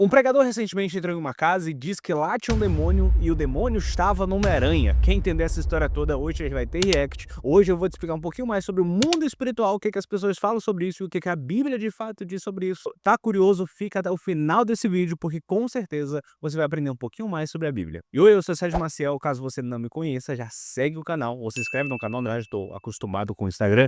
Um pregador recentemente entrou em uma casa e disse que lá tinha um demônio e o demônio estava numa aranha. Quem entender essa história toda, hoje a gente vai ter react. Hoje eu vou te explicar um pouquinho mais sobre o mundo espiritual, o que as pessoas falam sobre isso e o que a Bíblia de fato diz sobre isso. Tá curioso? Fica até o final desse vídeo, porque com certeza você vai aprender um pouquinho mais sobre a Bíblia. E oi, eu sou Sérgio Maciel. Caso você não me conheça, já segue o canal ou se inscreve no canal, né? Eu já estou acostumado com o Instagram.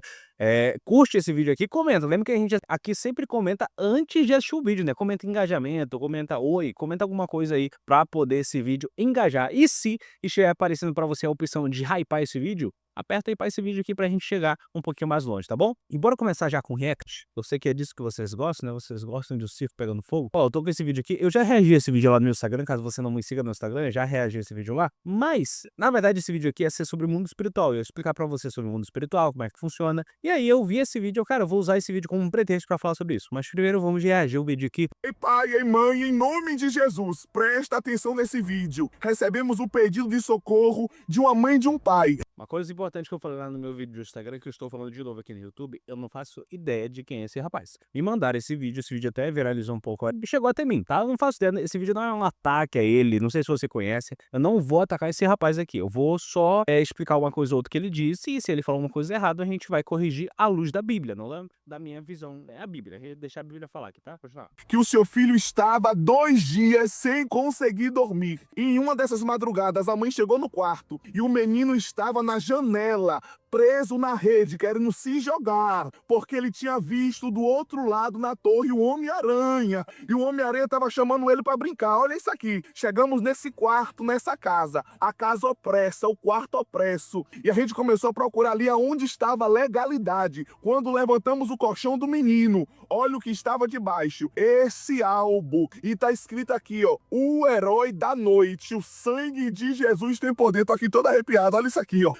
Curte esse vídeo aqui, comenta. Lembra que a gente aqui sempre comenta antes de assistir o vídeo, né? Comenta engajamento, comenta oi, comenta alguma coisa aí pra poder esse vídeo engajar. E se estiver aparecendo pra você a opção de hypar esse vídeo, aperta aí para esse vídeo aqui pra gente chegar um pouquinho mais longe, tá bom? E bora começar já com o react. Eu sei que é disso que vocês gostam, né? Vocês gostam de um circo pegando fogo. Ó, eu tô com esse vídeo aqui. Eu já reagi a esse vídeo lá no meu Instagram. Caso você não me siga no Instagram, eu já reagi a esse vídeo lá. Mas, na verdade, esse vídeo aqui é ser sobre o mundo espiritual. Eu ia explicar pra você sobre o mundo espiritual, como é que funciona. E aí eu vi esse vídeo, cara, eu vou usar esse vídeo como um pretexto pra falar sobre isso. Mas primeiro vamos reagir o vídeo aqui. Ei pai, ei mãe, em nome de Jesus, presta atenção nesse vídeo. Recebemos o pedido de socorro de uma mãe e de um pai. Uma coisa importante que eu falei lá no meu vídeo do Instagram, que eu estou falando de novo aqui no YouTube, eu não faço ideia de quem é esse rapaz. Me mandaram esse vídeo até viralizou um pouco, chegou até mim, tá? Eu não faço ideia, esse vídeo não é um ataque a ele, não sei se você conhece, eu não vou atacar esse rapaz aqui, eu vou só explicar uma coisa ou outra que ele disse, e se ele falou uma coisa errada, a gente vai corrigir à luz da Bíblia, não da minha visão, é a Bíblia, deixar a Bíblia falar aqui, tá? Continuar. Que o seu filho estava 2 dias sem conseguir dormir. E em uma dessas madrugadas, a mãe chegou no quarto e o menino estava na janela, preso na rede, querendo se jogar, porque ele tinha visto do outro lado na torre o Homem-Aranha. E o Homem-Aranha estava chamando ele para brincar. Olha isso aqui. Chegamos nesse quarto, nessa casa. A casa opressa, o quarto opresso. E a gente começou a procurar ali aonde estava a legalidade. Quando levantamos o colchão do menino, olha o que estava debaixo. Esse álbum. E tá escrito aqui, ó. O herói da noite. O sangue de Jesus tem poder. Tô aqui todo arrepiado. Olha isso aqui, ó.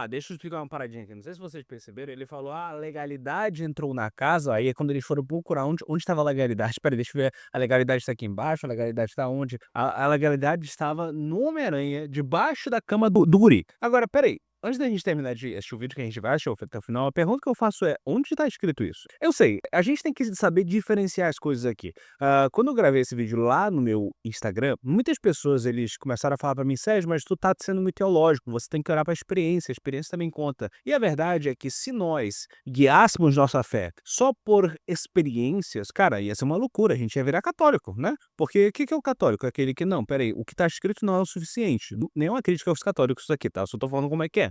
Deixa eu explicar uma paradinha aqui, não sei se vocês perceberam, ele falou, a legalidade entrou na casa, aí é quando eles foram procurar onde estava a legalidade, espera, deixa eu ver, a legalidade está aqui embaixo, a legalidade está onde? A legalidade estava no Homem-Aranha, debaixo da cama do guri. Agora, peraí. Antes da gente terminar de assistir o vídeo que a gente vai assistir até o final, a pergunta que eu faço é, onde está escrito isso? Eu sei, a gente tem que saber diferenciar as coisas aqui. Quando eu gravei esse vídeo lá no meu Instagram, muitas pessoas, eles começaram a falar pra mim, Sérgio, mas tu tá sendo muito teológico, você tem que olhar pra experiência, a experiência também conta. E a verdade é que se nós guiássemos nossa fé só por experiências, cara, ia ser uma loucura, a gente ia virar católico, né? Porque o que é o católico? É aquele que, não, peraí, o que tá escrito não é o suficiente. Nenhuma crítica aos católicos isso aqui, tá? Eu só tô falando como é que é.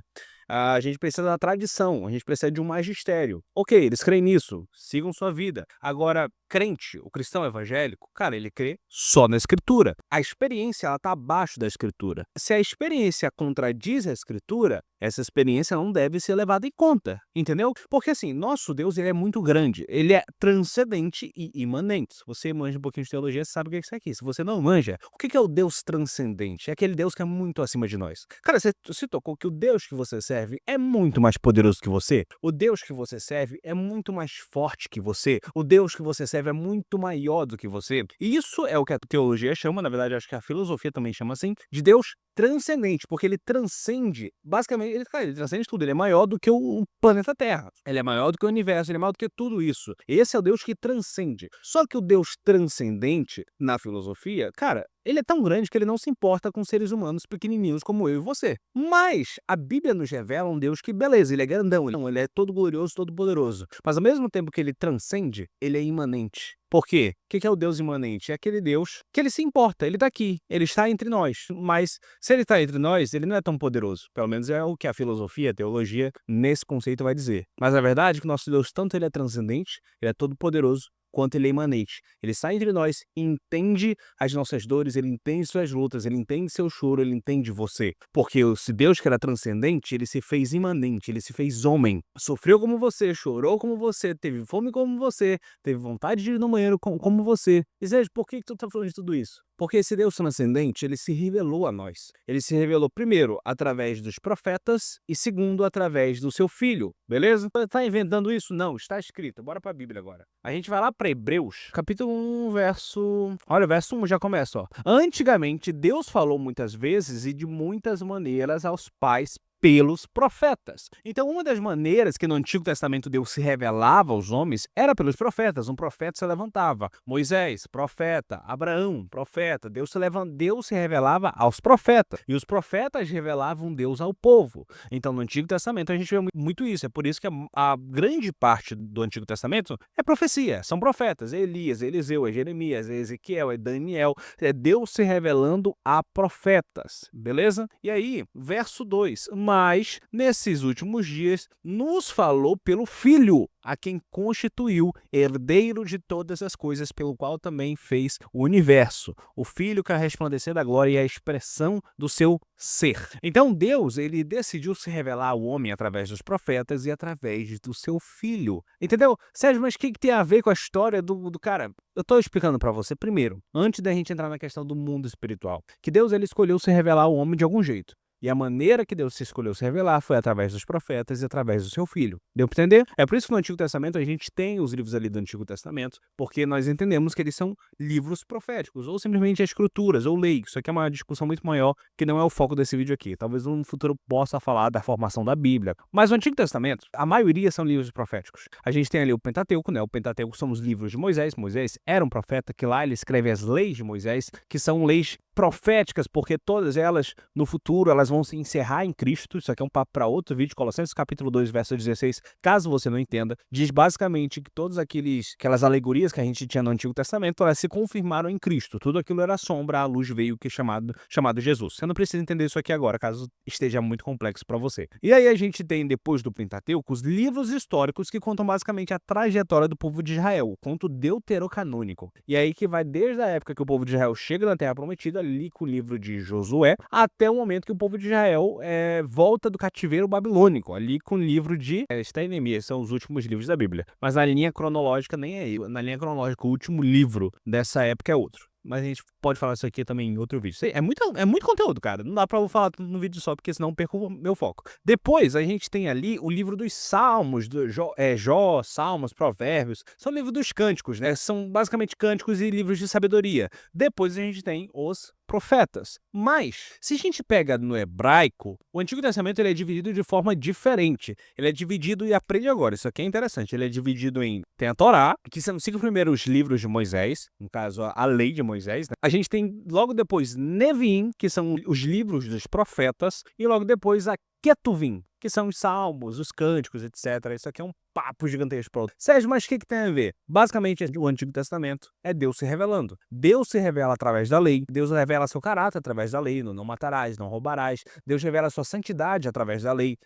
A gente precisa da tradição, a gente precisa de um magistério. Ok, eles creem nisso, sigam sua vida. Agora, crente, o cristão evangélico, cara, ele crê só na escritura. A experiência, ela tá abaixo da escritura. Se a experiência contradiz a escritura, essa experiência não deve ser levada em conta, entendeu? Porque assim, nosso Deus, ele é muito grande, ele é transcendente e imanente. Se você manja um pouquinho de teologia, você sabe o que é isso aqui. Se você não manja, o que é o Deus transcendente? É aquele Deus que é muito acima de nós. Cara, você se tocou que o Deus que você serve é muito mais poderoso que você? O Deus que você serve é muito mais forte que você? O Deus que você serve é muito maior do que você? E isso é o que a teologia chama, na verdade, acho que a filosofia também chama assim, de Deus transcendente, porque ele transcende, basicamente, ele transcende tudo, ele é maior do que o planeta Terra, ele é maior do que o universo, ele é maior do que tudo isso. Esse é o Deus que transcende. Só que o Deus transcendente, na filosofia, cara, ele é tão grande que ele não se importa com seres humanos pequenininhos como eu e você. Mas a Bíblia nos revela um Deus que, beleza, ele é grandão, ele é todo glorioso, todo poderoso. Mas ao mesmo tempo que ele transcende, ele é imanente. Por quê? O que é o Deus imanente? É aquele Deus que ele se importa, ele tá aqui, ele está entre nós. Mas se ele está entre nós, ele não é tão poderoso. Pelo menos é o que a filosofia, a teologia, nesse conceito vai dizer. Mas a verdade é que o nosso Deus, tanto ele é transcendente, ele é todo poderoso, quanto ele é imanente. Ele está entre nós e entende as nossas dores, ele entende suas lutas, ele entende seu choro, ele entende você. Porque esse Deus que era transcendente, ele se fez imanente, ele se fez homem. Sofreu como você, chorou como você, teve fome como você, teve vontade de ir no banheiro como você. E Sérgio, por que tu tá falando de tudo isso? Porque esse Deus transcendente, ele se revelou a nós. Ele se revelou primeiro através dos profetas e segundo através do seu filho, beleza? Tá inventando isso? Não, está escrito. Bora pra Bíblia agora. A gente vai lá para Hebreus, capítulo 1, verso... Olha, o verso 1 já começa, ó. Antigamente, Deus falou muitas vezes e de muitas maneiras aos pais pelos profetas. Então, uma das maneiras que no Antigo Testamento Deus se revelava aos homens era pelos profetas. Um profeta se levantava. Moisés, profeta. Abraão, profeta. Deus se revelava aos profetas. E os profetas revelavam Deus ao povo. Então, no Antigo Testamento, a gente vê muito isso. É por isso que a grande parte do Antigo Testamento é profecia. São profetas. É Elias, é Eliseu, é Jeremias, é Ezequiel, é Daniel. É Deus se revelando a profetas. Beleza? E aí, verso 2. Mas, nesses últimos dias, nos falou pelo Filho, a quem constituiu herdeiro de todas as coisas, pelo qual também fez o universo. O Filho que é resplandecer da glória e a expressão do seu ser. Então Deus, ele decidiu se revelar ao homem através dos profetas e através do seu Filho. Entendeu? Sérgio, mas o que tem a ver com a história do cara? Eu estou explicando para você primeiro, antes da gente entrar na questão do mundo espiritual, que Deus ele escolheu se revelar ao homem de algum jeito. E a maneira que Deus se escolheu se revelar foi através dos profetas e através do seu Filho. Deu para entender? É por isso que no Antigo Testamento a gente tem os livros ali do Antigo Testamento, porque nós entendemos que eles são livros proféticos, ou simplesmente escrituras, ou lei. Isso aqui é uma discussão muito maior, que não é o foco desse vídeo aqui. Talvez no futuro possa falar da formação da Bíblia. Mas no Antigo Testamento, a maioria são livros proféticos. A gente tem ali o Pentateuco, né? O Pentateuco são os livros de Moisés. Moisés era um profeta, que lá ele escreve as leis de Moisés, que são leis proféticas, porque todas elas, no futuro, elas vão se encerrar em Cristo. Isso aqui é um papo para outro vídeo. Colossenses capítulo 2, verso 16, caso você não entenda, diz basicamente que todas aquelas alegorias que a gente tinha no Antigo Testamento, elas se confirmaram em Cristo. Tudo aquilo era sombra, a luz veio, que é chamado Jesus. Você não precisa entender isso aqui agora, caso esteja muito complexo para você. E aí a gente tem, depois do Pentateuco, os livros históricos que contam basicamente a trajetória do povo de Israel, o conto deuterocanônico. E aí que vai desde a época que o povo de Israel chega na Terra Prometida, ali com o livro de Josué, até o momento que o povo de Israel volta do cativeiro babilônico, ali com o livro de Esther e Neemias, são os últimos livros da Bíblia. Mas na linha cronológica nem é eu. Na linha cronológica, o último livro dessa época é outro. Mas a gente pode falar isso aqui também em outro vídeo. É muito conteúdo, cara. Não dá pra eu falar no vídeo só, porque senão eu perco o meu foco. Depois, a gente tem ali o livro dos Salmos, do Jó, Salmos, Provérbios. São livros dos cânticos, né? São basicamente cânticos e livros de sabedoria. Depois a gente tem os profetas. Mas, se a gente pega no hebraico, o Antigo Testamento ele é dividido de forma diferente. Ele é dividido, e aprende agora, isso aqui é interessante, ele é dividido em, tem a Torá, que são os 5 primeiros livros de Moisés, no caso a lei de Moisés, né? A gente tem logo depois Neviim, que são os livros dos profetas, e logo depois a Ketuvim, que são os salmos, os cânticos, etc. Isso aqui é um papo gigantesco para outro. Sérgio, mas o que tem a ver? Basicamente, o Antigo Testamento é Deus se revelando. Deus se revela através da lei. Deus revela seu caráter através da lei. Não matarás, não roubarás. Deus revela sua santidade através da lei.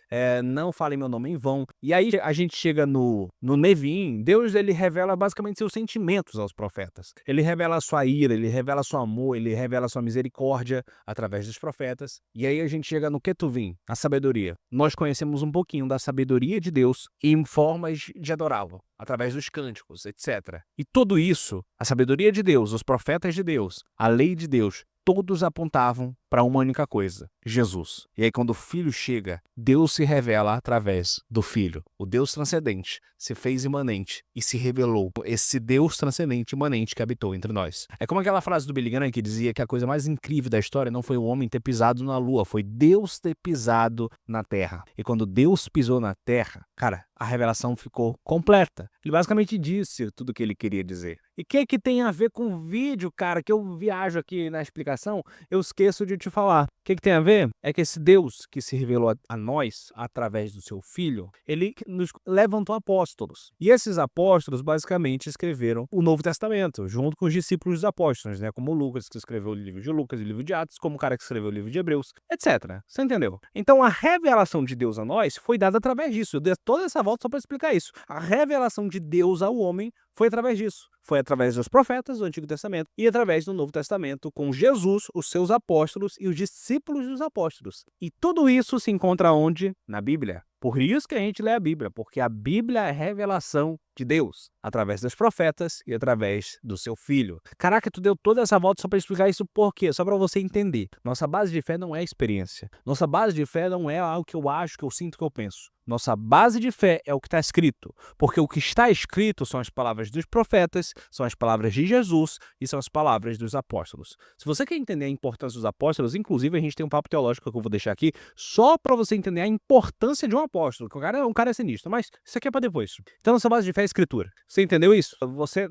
Não fale meu nome em vão. E aí a gente chega no Neviim. Deus ele revela basicamente seus sentimentos aos profetas. Ele revela a sua ira, ele revela seu amor, ele revela sua misericórdia através dos profetas. E aí a gente chega no Ketuvim, a sabedoria. Nós conhecemos um pouquinho da sabedoria de Deus em formas de adorá-lo, através dos cânticos, etc. E tudo isso, a sabedoria de Deus, os profetas de Deus, a lei de Deus, todos apontavam para uma única coisa, Jesus. E aí quando o Filho chega, Deus se revela através do Filho. O Deus transcendente se fez imanente e se revelou. Esse Deus transcendente e imanente que habitou entre nós. É como aquela frase do Billy Graham que dizia que a coisa mais incrível da história não foi o homem ter pisado na lua, foi Deus ter pisado na terra. E quando Deus pisou na terra, cara, a revelação ficou completa. Ele basicamente disse tudo o que ele queria dizer. E o que tem a ver com o vídeo, cara, que eu viajo aqui na explicação, eu esqueço de te falar. O que tem a ver? É que esse Deus que se revelou a nós através do seu Filho, ele nos levantou apóstolos. E esses apóstolos basicamente escreveram o Novo Testamento, junto com os discípulos dos apóstolos, né? Como Lucas, que escreveu o livro de Lucas e o livro de Atos, como o cara que escreveu o livro de Hebreus, etc. Você entendeu? Então a revelação de Deus a nós foi dada através disso. Eu dei toda essa volta só para explicar isso. A revelação de Deus ao homem foi através disso. Foi através dos profetas do Antigo Testamento e através do Novo Testamento, com Jesus, os seus apóstolos e os discípulos dos apóstolos. E tudo isso se encontra onde? Na Bíblia. Por isso que a gente lê a Bíblia, porque a Bíblia é a revelação de Deus, através dos profetas e através do seu filho. Caraca, tu deu toda essa volta só para explicar isso por quê? Só para você entender. Nossa base de fé não é experiência. Nossa base de fé não é algo que eu acho, que eu sinto, que eu penso. Nossa base de fé é o que está escrito, porque o que está escrito são as palavras dos profetas, são as palavras de Jesus e são as palavras dos apóstolos. Se você quer entender a importância dos apóstolos, inclusive a gente tem um papo teológico que eu vou deixar aqui, só para você entender a importância de um apóstolo, que o cara é sinistro, mas isso aqui é para depois. Então, nossa base de fé é a escritura. Você entendeu isso?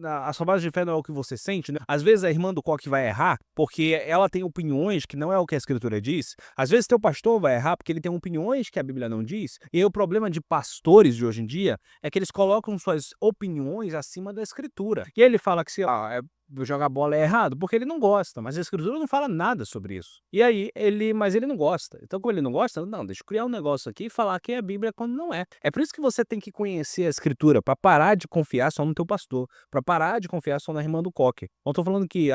A sua base de fé não é o que você sente, né? Às vezes a irmã do coque vai errar porque ela tem opiniões que não é o que a escritura diz. Às vezes teu pastor vai errar porque ele tem opiniões que a Bíblia não diz. E aí, o problema de pastores de hoje em dia é que eles colocam suas opiniões acima da escritura. E aí ele fala que, sei lá, jogar bola é errado porque ele não gosta, mas a escritura não fala nada sobre isso. E aí mas ele não gosta. Então, como ele não gosta, não, deixa eu criar um negócio aqui e falar que é a Bíblia quando não é. É por isso que você tem que conhecer a escritura, para parar de confiar só no teu pastor, para parar de confiar só na irmã do coque. Não estou falando que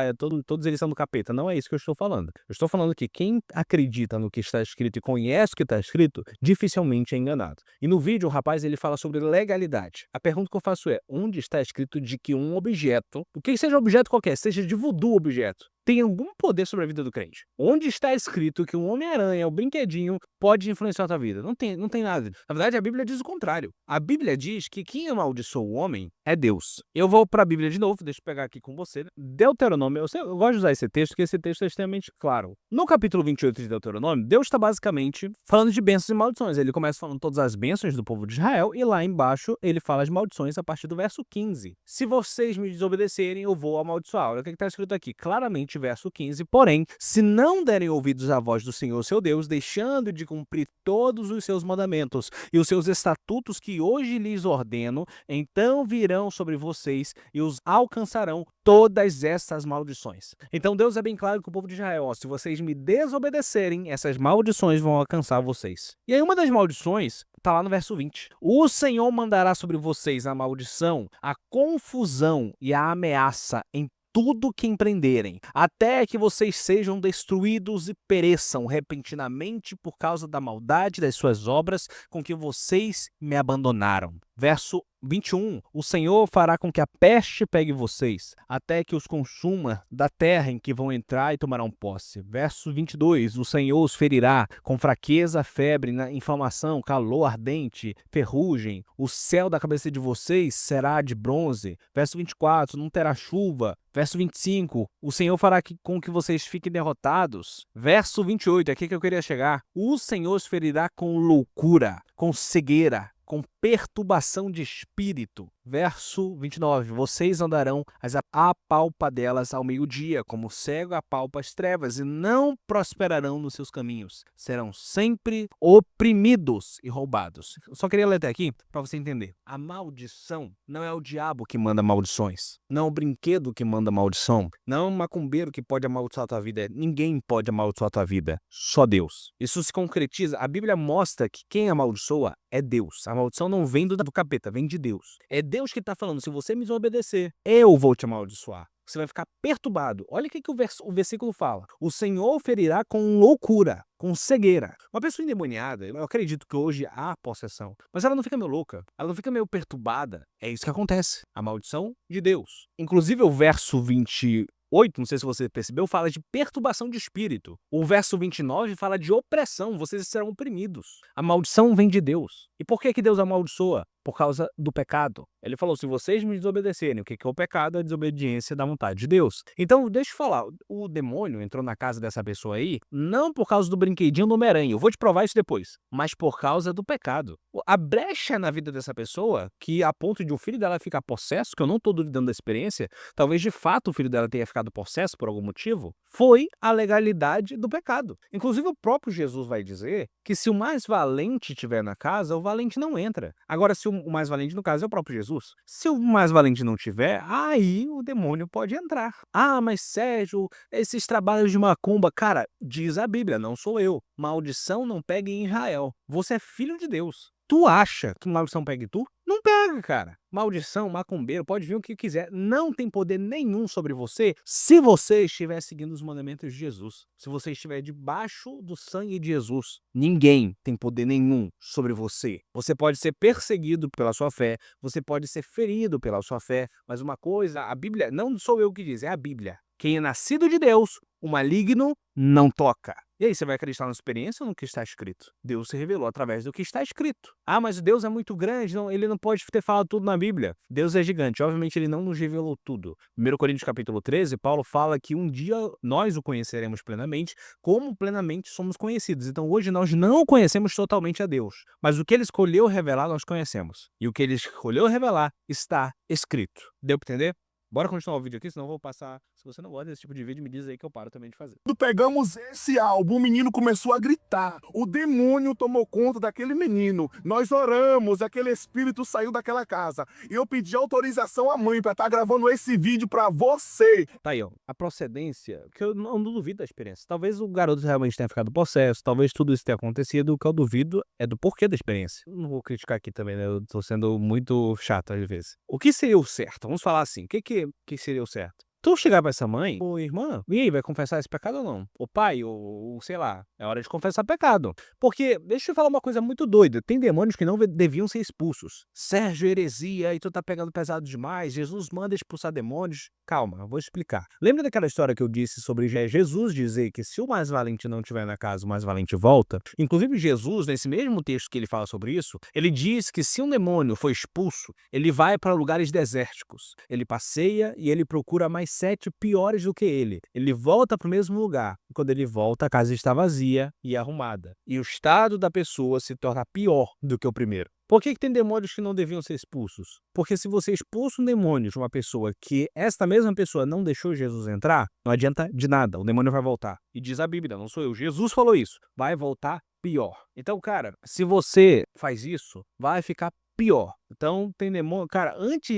todos eles são do capeta, não é isso que eu estou falando. Eu estou falando que quem acredita no que está escrito e conhece o que está escrito, dificilmente é enganado. E no vídeo, o rapaz ele fala sobre legalidade. A pergunta que eu faço é, onde está escrito de que um objeto, o que seja objeto qualquer, seja de voodoo objeto, tem algum poder sobre a vida do crente? Onde está escrito que um Homem-Aranha, o brinquedinho, pode influenciar a tua vida? Não tem nada. Na verdade, a Bíblia diz o contrário. A Bíblia diz que quem amaldiçoa o homem é Deus. Eu vou para a Bíblia de novo, deixa eu pegar aqui com você. Deuteronômio, eu gosto de usar esse texto, porque esse texto é extremamente claro. No capítulo 28 de Deuteronômio, Deus está basicamente falando de bênçãos e maldições. Ele começa falando todas as bênçãos do povo de Israel, e lá embaixo ele fala as maldições a partir do verso 15. Se vocês me desobedecerem, eu vou amaldiçoar. Olha o que está escrito aqui, claramente, verso 15. Porém, se não derem ouvidos à voz do Senhor seu Deus, deixando de cumprir todos os seus mandamentos e os seus estatutos que hoje lhes ordeno, então virão sobre vocês e os alcançarão todas essas maldições. Então Deus é bem claro com o povo de Israel, ó, se vocês me desobedecerem, essas maldições vão alcançar vocês. E aí uma das maldições está lá no verso 20. O Senhor mandará sobre vocês a maldição, a confusão e a ameaça em tudo que empreenderem, até que vocês sejam destruídos e pereçam repentinamente por causa da maldade das suas obras com que vocês me abandonaram. Verso 21. O Senhor fará com que a peste pegue vocês, até que os consuma da terra em que vão entrar e tomarão posse. Verso 22. O Senhor os ferirá com fraqueza, febre, inflamação, calor ardente, ferrugem. O céu da cabeça de vocês será de bronze. Verso 24. Não terá chuva. Verso 25. O Senhor fará com que vocês fiquem derrotados. Verso 28. Aqui que eu queria chegar. O Senhor os ferirá com loucura, com cegueira, com perturbação de espírito. Verso 29. Vocês andarão às apalpadelas ao meio-dia, como o cego apalpa as trevas, e não prosperarão nos seus caminhos. Serão sempre oprimidos e roubados. Eu só queria ler até aqui para você entender. A maldição não é o diabo que manda maldições. Não é o brinquedo que manda maldição. Não é um macumbeiro que pode amaldiçoar a tua vida. Ninguém pode amaldiçoar a tua vida. Só Deus. Isso se concretiza. A Bíblia mostra que quem amaldiçoa é Deus. A maldição não vem do capeta, vem de Deus. É Deus que está falando, se você me desobedecer, eu vou te amaldiçoar. Você vai ficar perturbado. Olha o que o versículo fala. O Senhor ferirá com loucura, com cegueira. Uma pessoa endemoniada, eu acredito que hoje há possessão, mas ela não fica meio louca, ela não fica meio perturbada. É isso que acontece. A maldição de Deus. Inclusive o verso 28, não sei se você percebeu, fala de perturbação de espírito. O verso 29 fala de opressão, vocês serão oprimidos. A maldição vem de Deus. E por que Deus amaldiçoa? Por causa do pecado. Ele falou, se vocês me desobedecerem, o que é o pecado? A desobediência da vontade de Deus. Então, deixa eu falar, o demônio entrou na casa dessa pessoa aí, não por causa do brinquedinho do Homem-Aranha, eu vou te provar isso depois, mas por causa do pecado. A brecha na vida dessa pessoa, que a ponto de o filho dela ficar possesso, que eu não estou duvidando da experiência, talvez de fato o filho dela tenha ficado possesso por algum motivo, foi a legalidade do pecado. Inclusive, o próprio Jesus vai dizer que se o mais valente estiver na casa, o valente não entra. Agora, se o mais valente, no caso, é o próprio Jesus. Se o mais valente não tiver, aí o demônio pode entrar. Ah, mas Sérgio, esses trabalhos de macumba, cara, diz a Bíblia, não sou eu. Maldição não pega em Israel. Você é filho de Deus. Tu acha que maldição pega em tu? Não pega, cara. Maldição, macumbeiro, pode vir o que quiser. Não tem poder nenhum sobre você se você estiver seguindo os mandamentos de Jesus. Se você estiver debaixo do sangue de Jesus. Ninguém tem poder nenhum sobre você. Você pode ser perseguido pela sua fé, você pode ser ferido pela sua fé, mas uma coisa, a Bíblia, não sou eu que diz, é a Bíblia. Quem é nascido de Deus, o maligno não toca. E aí, você vai acreditar na experiência ou no que está escrito? Deus se revelou através do que está escrito. Ah, mas Deus é muito grande, ele não pode ter falado tudo na Bíblia. Deus é gigante, obviamente ele não nos revelou tudo. 1 Coríntios capítulo 13, Paulo fala que um dia nós o conheceremos plenamente, como plenamente somos conhecidos. Então hoje nós não conhecemos totalmente a Deus, mas o que ele escolheu revelar nós conhecemos. E o que ele escolheu revelar está escrito. Deu para entender? Bora continuar o vídeo aqui, senão eu vou passar. Se você não gosta desse tipo de vídeo, me diz aí que eu paro também de fazer. Quando pegamos esse álbum, o menino começou a gritar. O demônio tomou conta daquele menino. Nós oramos, aquele espírito saiu daquela casa. E eu pedi autorização à mãe para estar gravando esse vídeo para você. Tá aí, ó. A procedência, que eu não duvido da experiência. Talvez o garoto realmente tenha ficado possesso, talvez tudo isso tenha acontecido. O que eu duvido é do porquê da experiência. Eu não vou criticar aqui também, né? Eu tô sendo muito chato às vezes. O que seria o certo? Vamos falar assim. O que seria o certo? Tu chegar pra essa mãe, ô irmã, e aí, vai confessar esse pecado ou não? O pai, ou sei lá, é hora de confessar pecado. Porque, deixa eu falar uma coisa muito doida, tem demônios que não deviam ser expulsos. Sérgio, heresia, e tu tá pegando pesado demais, Jesus manda expulsar demônios. Calma, eu vou explicar. Lembra daquela história que eu disse sobre Jesus dizer que se o mais valente não estiver na casa, o mais valente volta? Inclusive Jesus, nesse mesmo texto que ele fala sobre isso, ele diz que se um demônio for expulso, ele vai para lugares desérticos. Ele passeia e ele procura mais 7 piores do que ele. Ele volta para o mesmo lugar. E quando ele volta, a casa está vazia e arrumada. E o estado da pessoa se torna pior do que o primeiro. Por que tem demônios que não deviam ser expulsos? Porque se você expulsa um demônio de uma pessoa que esta mesma pessoa não deixou Jesus entrar, não adianta de nada, o demônio vai voltar. E diz a Bíblia, não sou eu, Jesus falou isso, vai voltar pior. Então, cara, se você faz isso, vai ficar pior. Então, tem demônio... Cara,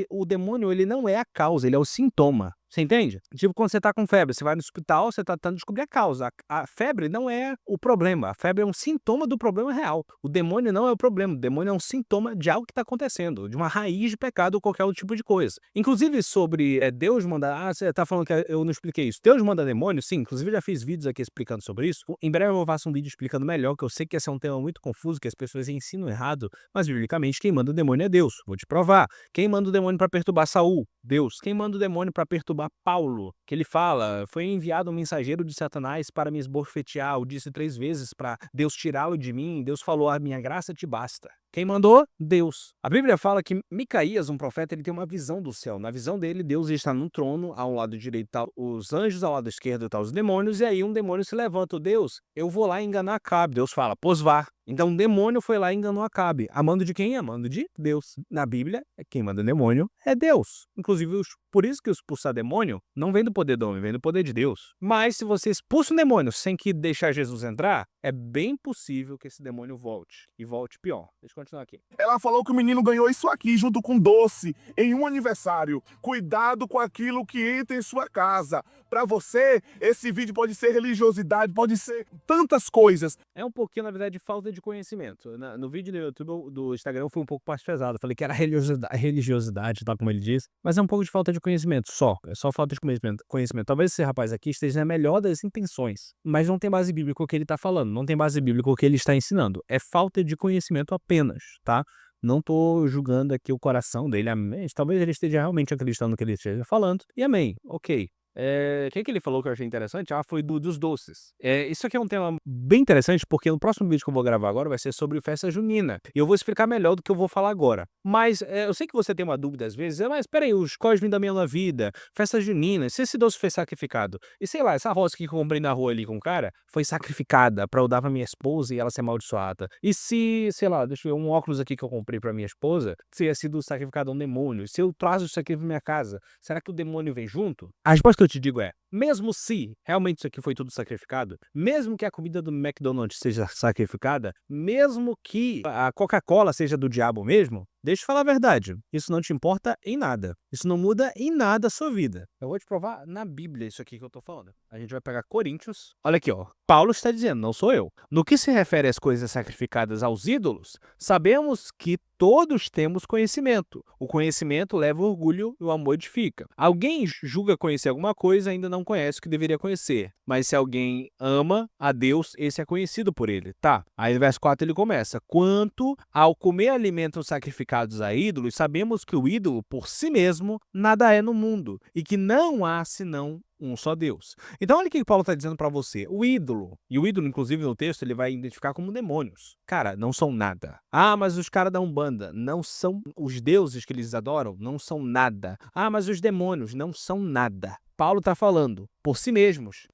o demônio, ele não é a causa, ele é o sintoma. Você entende? Tipo, quando você tá com febre, você vai no hospital, você tá tentando descobrir a causa. A febre não é o problema. A febre é um sintoma do problema real. O demônio não é o problema. O demônio é um sintoma de algo que tá acontecendo, de uma raiz de pecado ou qualquer outro tipo de coisa. Inclusive, sobre Deus mandar... Ah, você tá falando que eu não expliquei isso. Deus manda demônio? Sim. Inclusive, eu já fiz vídeos aqui explicando sobre isso. Em breve eu faço um vídeo explicando melhor, que eu sei que esse é um tema muito confuso, que as pessoas ensinam errado, mas, biblicamente, quem manda o demônio é Deus. Vou te provar. Quem manda o demônio para perturbar Saul? Deus. Quem manda o demônio para perturbar Paulo? Que ele fala, foi enviado um mensageiro de Satanás para me esbofetear. Eu disse 3 vezes para Deus tirá-lo de mim. Deus falou, a minha graça te basta. Quem mandou? Deus. A Bíblia fala que Micaías, um profeta, ele tem uma visão do céu. Na visão dele, Deus está num trono, ao lado direito tá os anjos, ao lado esquerdo tá os demônios, e aí um demônio se levanta. Deus, eu vou lá enganar Acabe. Deus fala, pois vá. Então um demônio foi lá e enganou Acabe. A mando de quem? A mando de Deus. Na Bíblia, quem manda demônio é Deus. Inclusive, por isso que expulsar demônio não vem do poder do homem, vem do poder de Deus. Mas se você expulsa um demônio sem que deixar Jesus entrar, é bem possível que esse demônio volte. E volte pior. Deixa eu continuar aqui. Ela falou que o menino ganhou isso aqui junto com doce em um aniversário. Cuidado com aquilo que entra em sua casa. Para você, esse vídeo pode ser religiosidade, pode ser tantas coisas. É um pouquinho, na verdade, de falta de conhecimento. No vídeo do YouTube, do Instagram, eu fui um pouco mais pesado. Eu falei que era religiosidade, tal como ele diz. Mas é um pouco de falta de conhecimento, só. É só falta de conhecimento. Talvez esse rapaz aqui esteja na melhor das intenções, mas não tem base bíblica o que ele está falando. Não tem base bíblica o que ele está ensinando. É falta de conhecimento apenas, tá? Não tô julgando aqui o coração dele, amém. Talvez ele esteja realmente acreditando no que ele esteja falando. E amém, ok. O que ele falou que eu achei interessante? Foi dos doces. Isso aqui é um tema bem interessante, porque no próximo vídeo que eu vou gravar agora vai ser sobre festa junina. E eu vou explicar melhor do que eu vou falar agora. Mas eu sei que você tem uma dúvida às vezes, mas peraí, os cosmos da minha vida, festa junina, se esse doce foi sacrificado, e sei lá, essa rosa que eu comprei na rua ali com o cara, foi sacrificada pra eu dar pra minha esposa e ela ser amaldiçoada. E se, sei lá, deixa eu ver, um óculos aqui que eu comprei pra minha esposa, teria sido sacrificado a um demônio. Se eu trazo isso aqui pra minha casa, será que o demônio vem junto? A resposta que eu te digo é, mesmo se realmente isso aqui foi tudo sacrificado, mesmo que a comida do McDonald's seja sacrificada, mesmo que a Coca-Cola seja do diabo mesmo, deixa eu falar a verdade, isso não te importa em nada. Isso não muda em nada a sua vida. Eu vou te provar na Bíblia isso aqui que eu tô falando. A gente vai pegar Coríntios. Olha aqui, ó. Paulo está dizendo, não sou eu. No que se refere às coisas sacrificadas aos ídolos, sabemos que todos temos conhecimento. O conhecimento leva orgulho e o amor edifica. Alguém julga conhecer alguma coisa e ainda não conhece o que deveria conhecer. Mas se alguém ama a Deus, esse é conhecido por ele. Tá. Aí no verso 4 ele começa. Quanto ao comer alimentos sacrificados a ídolos, sabemos que o ídolo, por si mesmo, nada é no mundo, e que não há senão um só Deus. Então olha o que Paulo está dizendo para você. O ídolo, e o ídolo inclusive no texto ele vai identificar como demônios. Cara, não são nada. Ah, mas os caras da Umbanda não são os deuses que eles adoram, não são nada. Ah, mas os demônios não são nada. Paulo está falando, por si mesmos,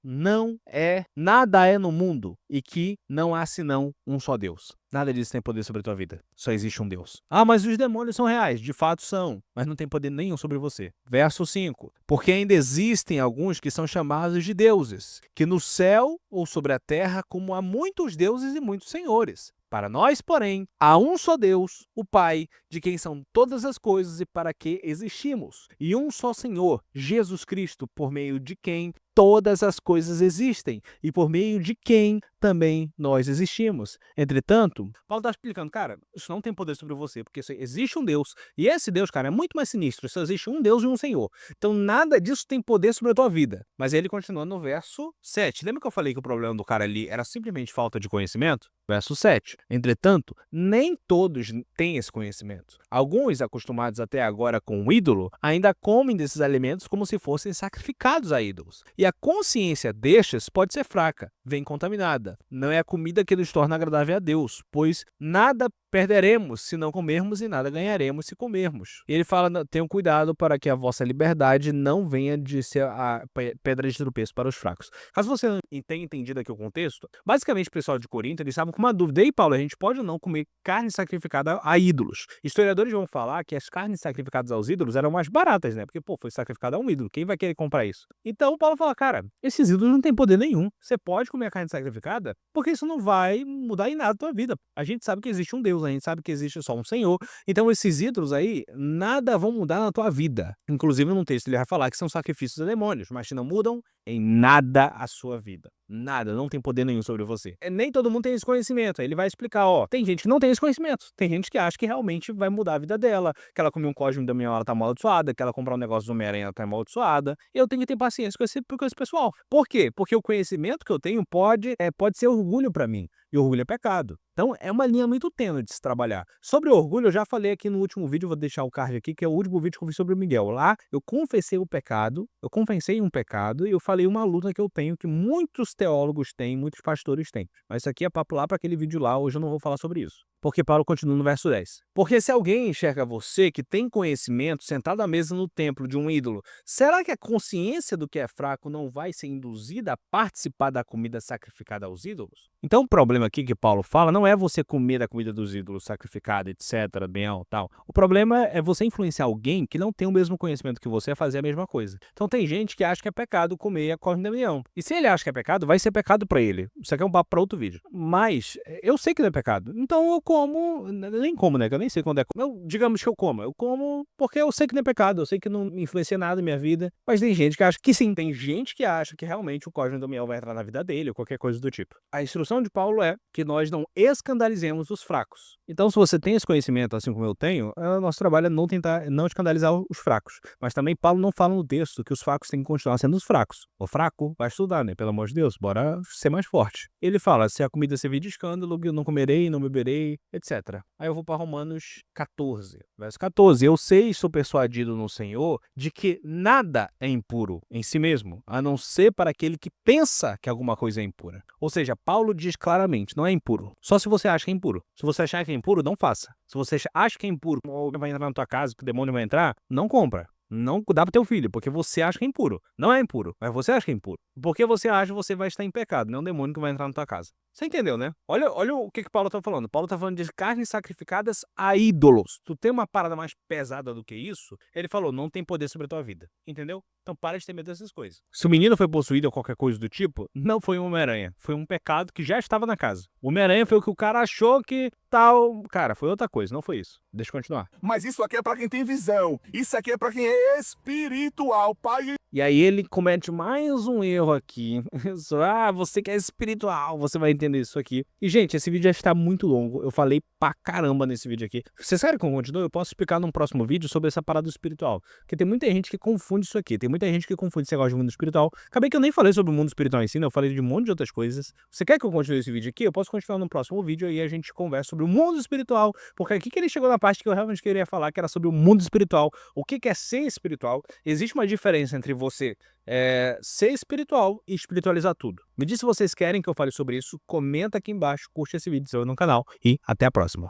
nada é no mundo e que não há senão um só Deus. Nada disso tem poder sobre a tua vida. Só existe um Deus. Ah, mas os demônios são reais. De fato são, mas não tem poder nenhum sobre você. Verso 5. Porque ainda existem alguns que são chamados de deuses, que no céu ou sobre a terra, como há muitos deuses e muitos senhores. Para nós, porém, há um só Deus, o Pai, de quem são todas as coisas e para que existimos, e um só Senhor, Jesus Cristo, por meio de quem todas as coisas existem e por meio de quem também nós existimos. Entretanto, Paulo está explicando, cara, isso não tem poder sobre você, porque existe um Deus, e esse Deus, cara, é muito mais sinistro, só existe um Deus e um Senhor. Então nada disso tem poder sobre a tua vida. Mas ele continua no verso 7. Lembra que eu falei que o problema do cara ali era simplesmente falta de conhecimento? Verso 7. Entretanto, nem todos têm esse conhecimento. Alguns, acostumados até agora com o ídolo, ainda comem desses alimentos como se fossem sacrificados a ídolos. E a consciência destes pode ser fraca, vem contaminada. Não é a comida que nos torna agradável a Deus, pois nada perderemos se não comermos e nada ganharemos se comermos. E ele fala, tenham cuidado para que a vossa liberdade não venha de ser a pedra de tropeço para os fracos. Caso você não tenha entendido aqui o contexto, basicamente o pessoal de Corinto, eles estavam com uma dúvida. E Paulo, a gente pode ou não comer carne sacrificada a ídolos? Historiadores vão falar que as carnes sacrificadas aos ídolos eram mais baratas, né? Porque, pô, foi sacrificada a um ídolo. Quem vai querer comprar isso? Então Paulo fala, cara, esses ídolos não têm poder nenhum. Você pode comer a carne sacrificada porque isso não vai mudar em nada a tua vida. A gente sabe que existe um Deus, a gente sabe que existe só um Senhor. Então esses ídolos aí, nada vão mudar na tua vida. Inclusive no texto ele vai falar que são sacrifícios a demônios, mas que não mudam em nada a sua vida. Nada, não tem poder nenhum sobre você. Nem todo mundo tem esse conhecimento. Aí ele vai explicar, ó, tem gente que não tem esse conhecimento. Tem gente que acha que realmente vai mudar a vida dela, que ela comer um cosmo de Damião, ela tá amaldiçoada, que ela comprar um negócio do Homem-Aranha, ela tá amaldiçoada. Eu tenho que ter paciência com esse pessoal. Por quê? Porque o conhecimento que eu tenho pode ser orgulho pra mim. E orgulho é pecado. Então, é uma linha muito tênue de se trabalhar. Sobre orgulho, eu já falei aqui no último vídeo, vou deixar o card aqui, que é o último vídeo que eu fiz sobre o Miguel. Lá, eu confessei um pecado e eu falei uma luta que eu tenho, que muitos teólogos têm, muitos pastores têm. Mas isso aqui é papo lá para aquele vídeo lá, hoje eu não vou falar sobre isso. Porque Paulo continua no verso 10. Porque se alguém enxerga você que tem conhecimento sentado à mesa no templo de um ídolo, será que a consciência do que é fraco não vai ser induzida a participar da comida sacrificada aos ídolos? Então o problema aqui que Paulo fala não é você comer a comida dos ídolos sacrificada, etc, bem tal. O problema é você influenciar alguém que não tem o mesmo conhecimento que você a fazer a mesma coisa. Então tem gente que acha que é pecado comer a carne de Damião. E se ele acha que é pecado, vai ser pecado para ele. Isso aqui é um papo para outro vídeo. Mas eu sei que não é pecado. Então eu como, nem como, né? Que eu nem sei quando é. Digamos que eu como. Eu como porque eu sei que não é pecado. Eu sei que não influencia nada na minha vida. Mas tem gente que acha que sim. Tem gente que acha que realmente o cosmo de Damião vai entrar na vida dele ou qualquer coisa do tipo. A instrução de Paulo é que nós não escandalizemos os fracos. Então, se você tem esse conhecimento, assim como eu tenho, nosso trabalho é não escandalizar os fracos. Mas também Paulo não fala no texto que os fracos têm que continuar sendo os fracos. O fraco vai estudar, né? Pelo amor de Deus, bora ser mais forte. Ele fala, se a comida servir de escândalo, eu não comerei, não beberei, etc. Aí eu vou para Romanos 14, verso 14. Eu sei e sou persuadido no Senhor de que nada é impuro em si mesmo, a não ser para aquele que pensa que alguma coisa é impura. Ou seja, Paulo diz claramente, não é impuro. Só se você acha que é impuro. Se você achar que é impuro, não faça. Se você acha que é impuro, ou vai entrar na tua casa, que o demônio vai entrar, não compra. Não dá pro teu filho, porque você acha que é impuro. Não é impuro, mas você acha que é impuro. Porque você acha, você vai estar em pecado, não é um demônio que vai entrar na tua casa. Você entendeu, né? Olha o que Paulo tá falando. Paulo tá falando de carnes sacrificadas a ídolos. Tu tem uma parada mais pesada do que isso? Ele falou, não tem poder sobre a tua vida. Entendeu? Então para de ter medo dessas coisas. Se o menino foi possuído ou qualquer coisa do tipo, não foi um Homem-Aranha. Foi um pecado que já estava na casa. O Homem-Aranha foi o que o cara achou que tal... Cara, foi outra coisa, não foi isso. Deixa eu continuar. Mas isso aqui é pra quem tem visão. Isso aqui é pra quem é espiritual, pai. E aí ele comete mais um erro aqui. Você que é espiritual, você vai entender isso aqui. E, gente, esse vídeo já está muito longo. Eu falei pra caramba nesse vídeo aqui. Vocês querem que eu continue? Eu posso explicar num próximo vídeo sobre essa parada espiritual. Porque tem muita gente que confunde isso aqui. Tem muita gente que confunde esse negócio de mundo espiritual. Acabei que eu nem falei sobre o mundo espiritual em si, né? Eu falei de um monte de outras coisas. Você quer que eu continue esse vídeo aqui? Eu posso continuar no próximo vídeo e a gente conversa sobre o mundo espiritual. Porque aqui que ele chegou na parte que eu realmente queria falar, que era sobre o mundo espiritual. O que é ser espiritual? Existe uma diferença entre você ser espiritual e espiritualizar tudo. Me diz se vocês querem que eu fale sobre isso, comenta aqui embaixo, curte esse vídeo, se inscreva no canal e até a próxima.